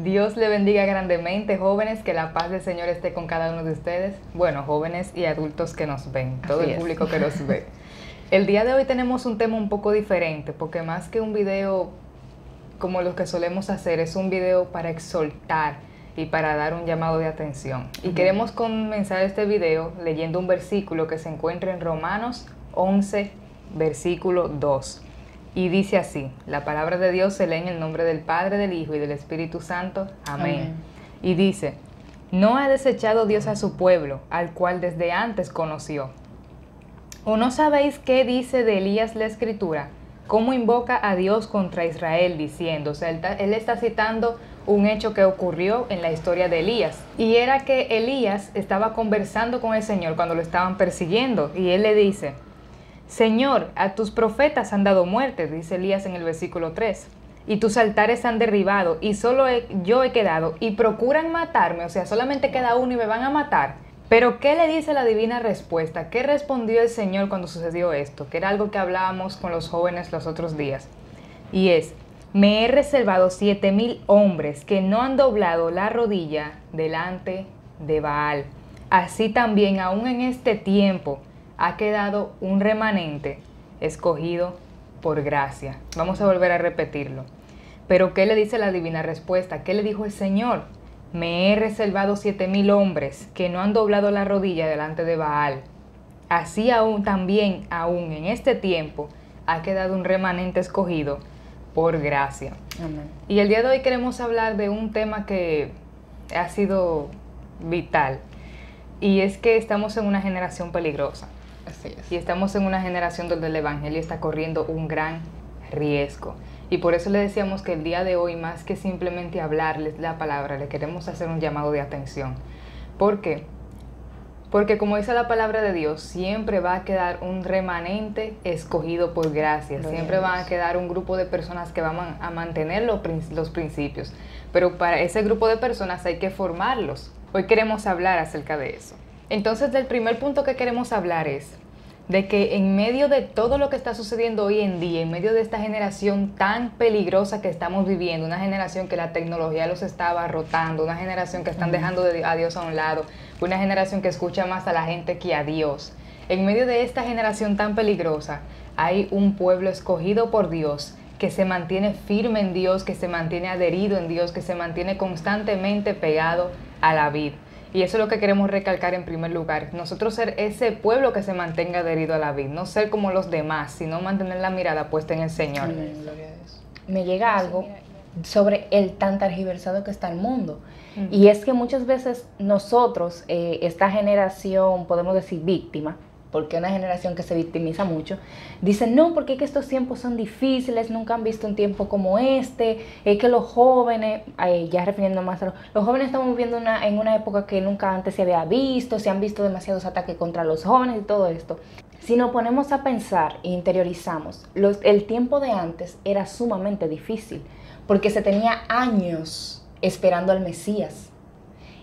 Dios le bendiga grandemente, jóvenes, que la paz del Señor esté con cada uno de ustedes. Bueno, jóvenes y adultos que nos ven, todo el público que nos ve. El día de hoy tenemos un tema un poco diferente, porque más que un video como los que solemos hacer, es un video para exhortar y para dar un llamado de atención. Y queremos comenzar este video leyendo un versículo que se encuentra en Romanos 11, versículo 2. Y dice así: la palabra de Dios se lee en el nombre del Padre, del Hijo y del Espíritu Santo. Amén. Y dice: no ha desechado Dios a su pueblo, al cual desde antes conoció. ¿O no sabéis qué dice de Elías la Escritura? ¿Cómo invoca a Dios contra Israel diciendo? O sea, él está citando un hecho que ocurrió en la historia de Elías. Y era que Elías estaba conversando con el Señor cuando lo estaban persiguiendo. Y él le dice: Señor, a tus profetas han dado muerte, dice Elías en el versículo 3. Y tus altares han derribado, y solo yo he quedado, y procuran matarme, o sea, solamente queda uno y me van a matar. Pero ¿qué le dice la divina respuesta? ¿Qué respondió el Señor cuando sucedió esto? Que era algo que hablábamos con los jóvenes los otros días. Y es: me he reservado 7,000 hombres que no han doblado la rodilla delante de Baal. Así también, aún en este tiempo, ha quedado un remanente escogido por gracia. Vamos a volver a repetirlo. Pero ¿qué le dice la divina respuesta? ¿Qué le dijo el Señor? Me he reservado 7,000 hombres que no han doblado la rodilla delante de Baal. Así aún también, aún en este tiempo, ha quedado un remanente escogido por gracia. Amén. Y el día de hoy queremos hablar de un tema que ha sido vital. Y es que estamos en una generación peligrosa. Así es. Y estamos en una generación donde el evangelio está corriendo un gran riesgo. Y por eso le decíamos que el día de hoy, más que simplemente hablarles la palabra, le queremos hacer un llamado de atención. ¿Por qué? Porque como dice la palabra de Dios, siempre va a quedar un remanente escogido por gracia. Siempre va a quedar un grupo de personas que van a mantener los principios. Pero para ese grupo de personas hay que formarlos. Hoy queremos hablar acerca de eso. Entonces, el primer punto que queremos hablar es de que en medio de todo lo que está sucediendo hoy en día, en medio de esta generación tan peligrosa que estamos viviendo, una generación que la tecnología los está abarrotando, una generación que están dejando a Dios a un lado, una generación que escucha más a la gente que a Dios. En medio de esta generación tan peligrosa, hay un pueblo escogido por Dios, que se mantiene firme en Dios, que se mantiene adherido en Dios, que se mantiene constantemente pegado a la vid. Y eso es lo que queremos recalcar en primer lugar. Nosotros ser ese pueblo que se mantenga adherido a la vid, no ser como los demás, sino mantener la mirada puesta en el Señor. Amén, gloria a Dios. Me llega algo sobre el tan tergiversado que está el mundo. Y es que muchas veces nosotros, esta generación, podemos decir víctima, porque es una generación que se victimiza mucho, dicen, no, porque es que estos tiempos son difíciles, nunca han visto un tiempo como este, es que los jóvenes, ya refiriendo más a los jóvenes estamos viviendo en una época que nunca antes se había visto, se han visto demasiados ataques contra los jóvenes y todo esto. Si nos ponemos a pensar e interiorizamos, el tiempo de antes era sumamente difícil, porque se tenía años esperando al Mesías.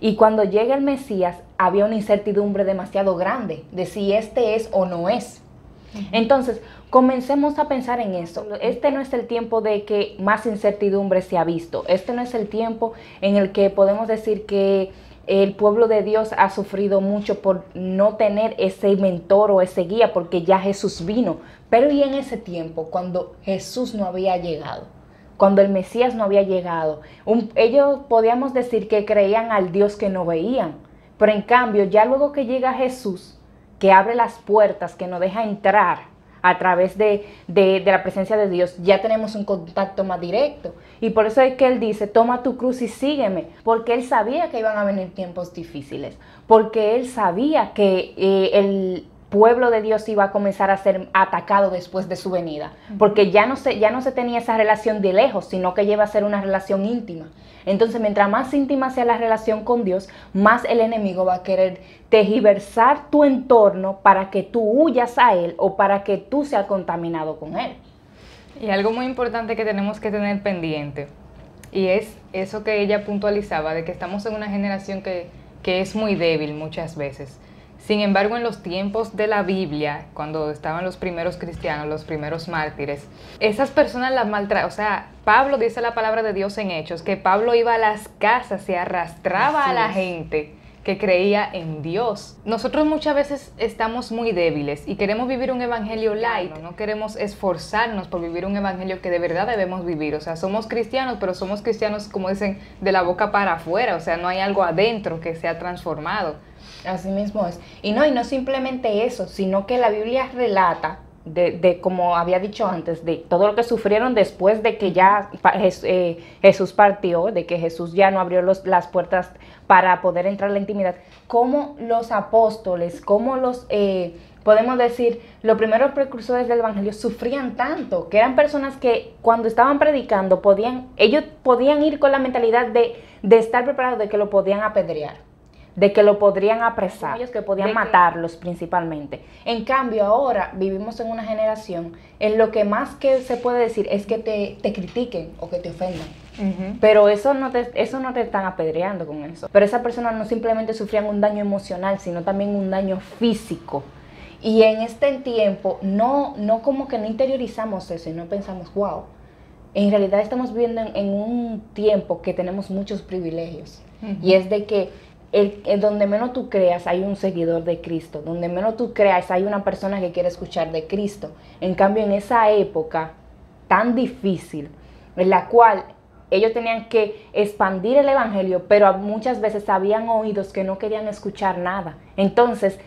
Y cuando llega el Mesías, había una incertidumbre demasiado grande de si este es o no es. Entonces, comencemos a pensar en eso. Este no es el tiempo de que más incertidumbre se ha visto. Este no es el tiempo en el que podemos decir que el pueblo de Dios ha sufrido mucho por no tener ese mentor o ese guía, porque ya Jesús vino. Pero y en ese tiempo, cuando Jesús no había llegado, cuando el Mesías no había llegado, ellos podíamos decir que creían al Dios que no veían, pero en cambio ya luego que llega Jesús, que abre las puertas, que nos deja entrar a través de la presencia de Dios, ya tenemos un contacto más directo. Y por eso es que Él dice, toma tu cruz y sígueme, porque Él sabía que iban a venir tiempos difíciles, porque Él sabía que el pueblo de Dios iba a comenzar a ser atacado después de su venida, porque ya no se tenía esa relación de lejos, sino que iba a ser una relación íntima. Entonces, mientras más íntima sea la relación con Dios, más el enemigo va a querer tergiversar tu entorno para que tú huyas a él o para que tú seas contaminado con él. Y algo muy importante que tenemos que tener pendiente, y es eso que ella puntualizaba, de que estamos en una generación que es muy débil muchas veces. Sin embargo, en los tiempos de la Biblia, cuando estaban los primeros cristianos, los primeros mártires, esas personas las maltrataban. O sea, Pablo dice la palabra de Dios en Hechos, que Pablo iba a las casas, se arrastraba a la gente que creía en Dios. Nosotros muchas veces estamos muy débiles y queremos vivir un evangelio light, no queremos esforzarnos por vivir un evangelio que de verdad debemos vivir. O sea, somos cristianos, pero somos cristianos, como dicen, de la boca para afuera. O sea, no hay algo adentro que se ha transformado. Así mismo es. Y no simplemente eso, sino que la Biblia relata de como había dicho antes, de todo lo que sufrieron después de que ya Jesús partió, de que Jesús ya no abrió las puertas para poder entrar a la intimidad, como los apóstoles, como los, podemos decir, los primeros precursores del evangelio sufrían tanto, que eran personas que cuando estaban predicando, ellos podían ir con la mentalidad de estar preparados, de que lo podían apedrear, de que lo podrían apresar, ellos que podían matarlos principalmente. En cambio, ahora vivimos en una generación en lo que más que se puede decir es que te critiquen o que te ofendan. Pero eso no te están apedreando con eso. Pero esas personas no simplemente sufrían un daño emocional, sino también un daño físico. Y en este tiempo, no como que no interiorizamos eso y no pensamos, wow, en realidad estamos viviendo en un tiempo que tenemos muchos privilegios. Y es de que donde menos tú creas hay un seguidor de Cristo, donde menos tú creas hay una persona que quiere escuchar de Cristo. En cambio, en esa época tan difícil, en la cual ellos tenían que expandir el evangelio, pero muchas veces habían oídos que no querían escuchar nada. Entonces,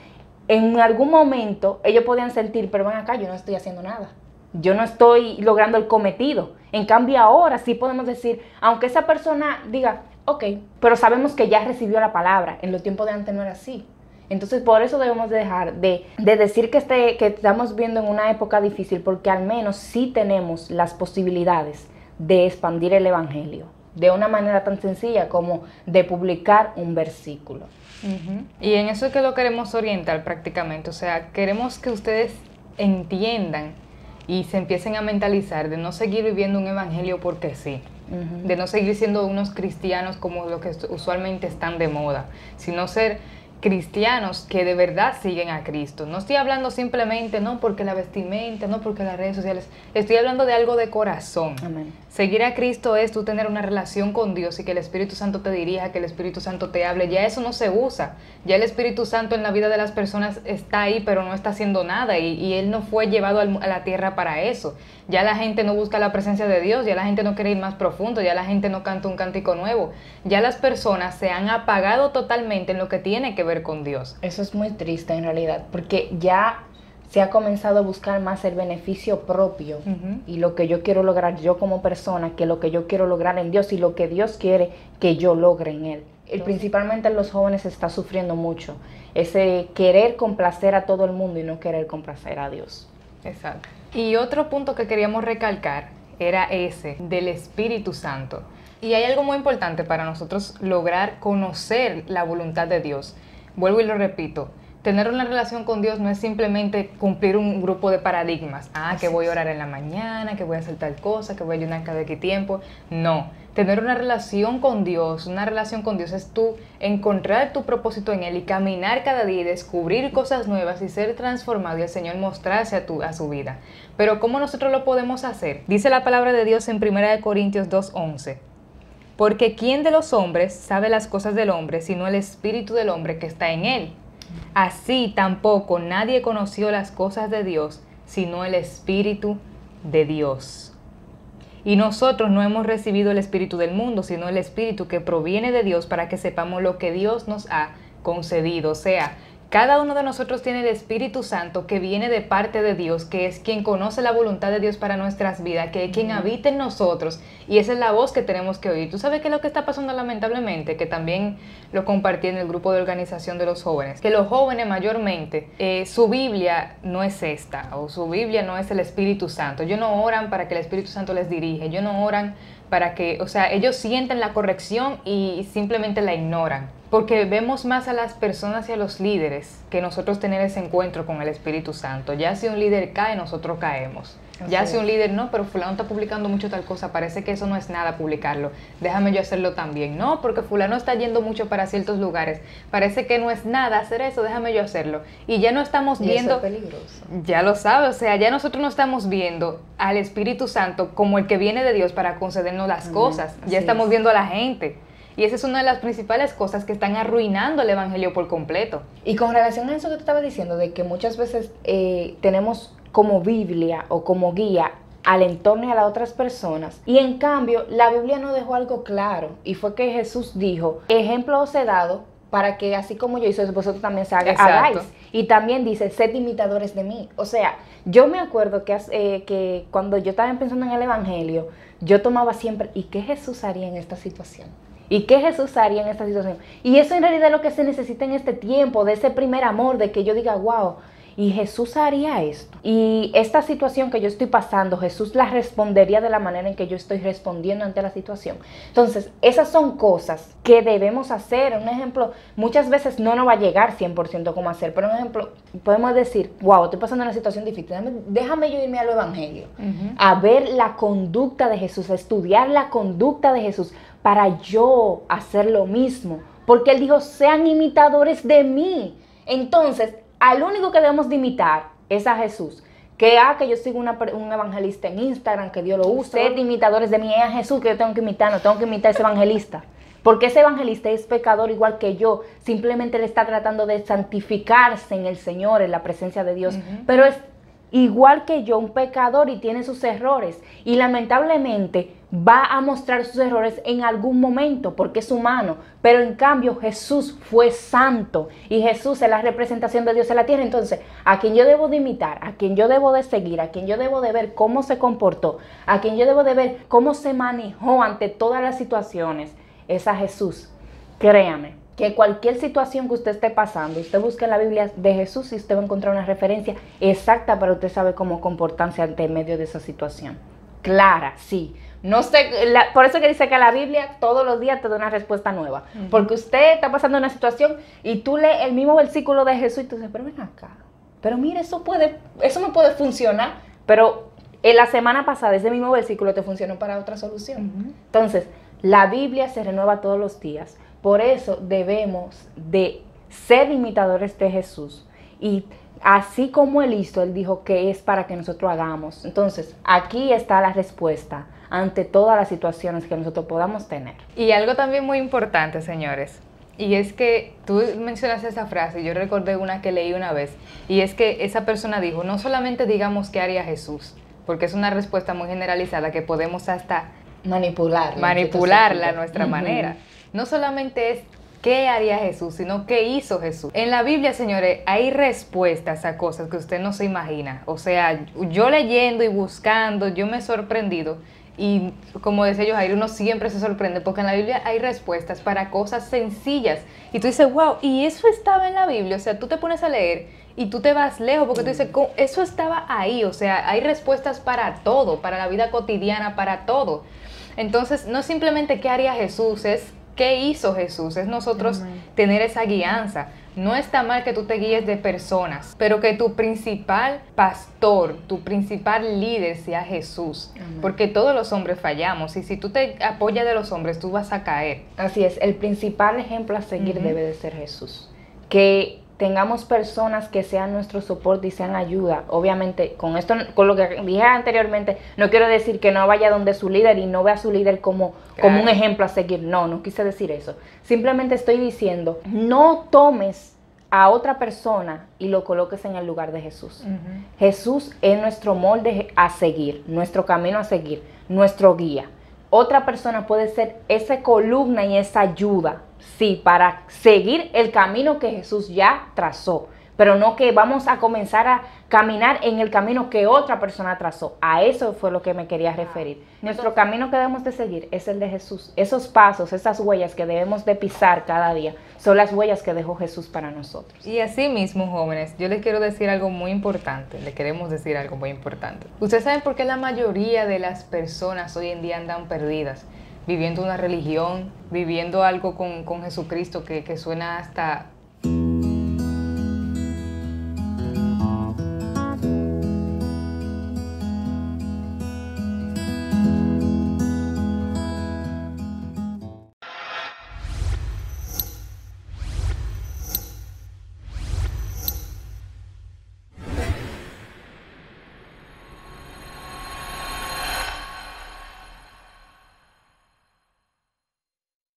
en algún momento ellos podían sentir, pero ven acá, yo no estoy haciendo nada, yo no estoy logrando el cometido. En cambio, ahora sí podemos decir, aunque esa persona diga, ok, pero sabemos que ya recibió la palabra. En los tiempos de antes no era así. Entonces, por eso debemos dejar de decir que estamos viviendo en una época difícil, porque al menos sí tenemos las posibilidades de expandir el evangelio de una manera tan sencilla como de publicar un versículo. Y en eso es que lo queremos orientar prácticamente. O sea, queremos que ustedes entiendan y se empiecen a mentalizar de no seguir viviendo un evangelio porque sí. De no seguir siendo unos cristianos como los que usualmente están de moda, sino ser cristianos que de verdad siguen a Cristo. No estoy hablando simplemente, no porque la vestimenta, no porque las redes sociales, estoy hablando de algo de corazón. Amén. Seguir a Cristo es tú tener una relación con Dios y que el Espíritu Santo te dirija, que el Espíritu Santo te hable. Ya eso no se usa. Ya el Espíritu Santo en la vida de las personas está ahí, pero no está haciendo nada y Él no fue llevado a la tierra para eso. Ya la gente no busca la presencia de Dios, ya la gente no quiere ir más profundo, ya la gente no canta un cántico nuevo. Ya las personas se han apagado totalmente en lo que tiene que ver con Dios. Eso es muy triste en realidad, porque ya se ha comenzado a buscar más el beneficio propio y lo que yo quiero lograr yo como persona, que lo que yo quiero lograr en Dios y lo que Dios quiere que yo logre en Él. Principalmente los jóvenes está sufriendo mucho ese querer complacer a todo el mundo y no querer complacer a Dios. Exacto. Y otro punto que queríamos recalcar era ese del Espíritu Santo. Y hay algo muy importante para nosotros lograr conocer la voluntad de Dios. Vuelvo y lo repito, tener una relación con Dios no es simplemente cumplir un grupo de paradigmas. Que voy a orar en la mañana, que voy a hacer tal cosa, que voy a ayunar cada X tiempo. No, tener una relación con Dios es tú encontrar tu propósito en Él y caminar cada día y descubrir cosas nuevas y ser transformado y el Señor mostrarse a su vida. Pero ¿cómo nosotros lo podemos hacer? Dice la palabra de Dios en 1 Corintios 2:11. Porque ¿quién de los hombres sabe las cosas del hombre, sino el espíritu del hombre que está en él? Así tampoco nadie conoció las cosas de Dios, sino el Espíritu de Dios. Y nosotros no hemos recibido el espíritu del mundo, sino el Espíritu que proviene de Dios para que sepamos lo que Dios nos ha concedido. O sea, cada uno de nosotros tiene el Espíritu Santo que viene de parte de Dios, que es quien conoce la voluntad de Dios para nuestras vidas, que es quien habita en nosotros, y esa es la voz que tenemos que oír. ¿Tú sabes qué es lo que está pasando lamentablemente? Que también lo compartí en el grupo de organización de los jóvenes, que los jóvenes mayormente, su Biblia no es esta, o su Biblia no es el Espíritu Santo. Ellos no oran para que el Espíritu Santo les dirija, ellos no oran para que, o sea, ellos sienten la corrección y simplemente la ignoran. porque vemos más a las personas y a los líderes que nosotros tener ese encuentro con el Espíritu Santo. Ya si un líder cae, nosotros caemos. Ya si un líder no, pero fulano está publicando mucho tal cosa, parece que eso no es nada publicarlo, déjame yo hacerlo también. No, porque fulano está yendo mucho para ciertos lugares, parece que no es nada hacer eso, déjame yo hacerlo. Y ya no estamos viendo, eso es peligroso. Ya lo sabes, o sea, ya nosotros no estamos viendo al Espíritu Santo como el que viene de Dios para concedernos las cosas, ya estamos viendo a la gente. Y esa es una de las principales cosas que están arruinando el evangelio por completo. Y con relación a eso que te estaba diciendo, de que muchas veces tenemos como Biblia o como guía al entorno y a las otras personas, y en cambio la Biblia no dejó algo claro, y fue que Jesús dijo, ejemplo os he dado para que así como yo hice, vosotros también se hagáis. Y también dice, sed imitadores de mí. O sea, yo me acuerdo que cuando yo estaba pensando en el evangelio, yo tomaba siempre, ¿y qué Jesús haría en esta situación? ¿Y qué Jesús haría en esta situación? Y eso en realidad es lo que se necesita en este tiempo, de ese primer amor, de que yo diga, wow, y Jesús haría esto. Y esta situación que yo estoy pasando, Jesús la respondería de la manera en que yo estoy respondiendo ante la situación. Entonces, esas son cosas que debemos hacer. Un ejemplo, muchas veces no nos va a llegar 100% cómo hacer, pero un ejemplo, podemos decir, wow, estoy pasando una situación difícil, déjame yo irme a lo evangelio, a ver la conducta de Jesús, a estudiar la conducta de Jesús, para yo hacer lo mismo, porque Él dijo, sean imitadores de mí. Entonces, al único que debemos de imitar es a Jesús. Que yo sigo un evangelista en Instagram, que Dios lo use, sed imitadores de mí, es a Jesús que yo tengo que imitar, no tengo que imitar a ese evangelista. Porque ese evangelista es pecador igual que yo, simplemente le está tratando de santificarse en el Señor, en la presencia de Dios, pero es igual que yo, un pecador, y tiene sus errores, y lamentablemente va a mostrar sus errores en algún momento porque es humano, pero en cambio Jesús fue santo y Jesús es la representación de Dios en la tierra. Entonces, a quien yo debo de imitar, a quien yo debo de seguir, a quien yo debo de ver cómo se comportó, a quien yo debo de ver cómo se manejó ante todas las situaciones, es a Jesús. Créame que cualquier situación que usted esté pasando, usted busque en la Biblia de Jesús y usted va a encontrar una referencia exacta para usted saber cómo comportarse ante medio de esa situación. Clara, sí. No sé, por eso que dice que la Biblia todos los días te da una respuesta nueva. Porque usted está pasando una situación y tú lees el mismo versículo de Jesús y tú dices, pero ven acá, pero mire, eso no puede funcionar. Pero en la semana pasada ese mismo versículo te funcionó para otra solución. Entonces, la Biblia se renueva todos los días. Por eso debemos de ser imitadores de Jesús. Y así como Él hizo, Él dijo que es para que nosotros hagamos. Entonces, aquí está la respuesta ante todas las situaciones que nosotros podamos tener. Y algo también muy importante, señores, y es que tú mencionaste esa frase, yo recordé una que leí una vez, y es que esa persona dijo, no solamente digamos qué haría Jesús, porque es una respuesta muy generalizada que podemos hasta manipularla a nuestra manera. No solamente es qué haría Jesús, sino qué hizo Jesús. En la Biblia, señores, hay respuestas a cosas que usted no se imagina. O sea, yo leyendo y buscando, yo me he sorprendido. Y como decía yo, Jair, uno siempre se sorprende porque en la Biblia hay respuestas para cosas sencillas. Y tú dices, wow, y eso estaba en la Biblia. O sea, tú te pones a leer y tú te vas lejos porque tú dices, eso estaba ahí. O sea, hay respuestas para todo, para la vida cotidiana, para todo. Entonces, no simplemente qué haría Jesús, es qué hizo Jesús. Es nosotros tener esa guianza. No está mal que tú te guíes de personas, pero que tu principal pastor, tu principal líder sea Jesús. Porque todos los hombres fallamos y si tú te apoyas de los hombres, tú vas a caer. Así es, el principal ejemplo a seguir debe de ser Jesús. Que tengamos personas que sean nuestro soporte y sean ayuda. Obviamente, con esto, con lo que dije anteriormente, no quiero decir que no vaya donde su líder y no vea a su líder como un ejemplo a seguir. No quise decir eso. Simplemente estoy diciendo, no tomes a otra persona y lo coloques en el lugar de Jesús. Jesús es nuestro molde a seguir, nuestro camino a seguir, nuestro guía. Otra persona puede ser esa columna y esa ayuda, sí, para seguir el camino que Jesús ya trazó, pero no que vamos a comenzar a caminar en el camino que otra persona trazó. A eso fue lo que me quería referir. Nuestro camino que debemos de seguir es el de Jesús. Esos pasos, esas huellas que debemos de pisar cada día, son las huellas que dejó Jesús para nosotros. Y así mismo, jóvenes, yo les quiero decir algo muy importante, le queremos decir algo muy importante. Ustedes saben por qué la mayoría de las personas hoy en día andan perdidas. viviendo una religión, viviendo algo con Jesucristo que suena hasta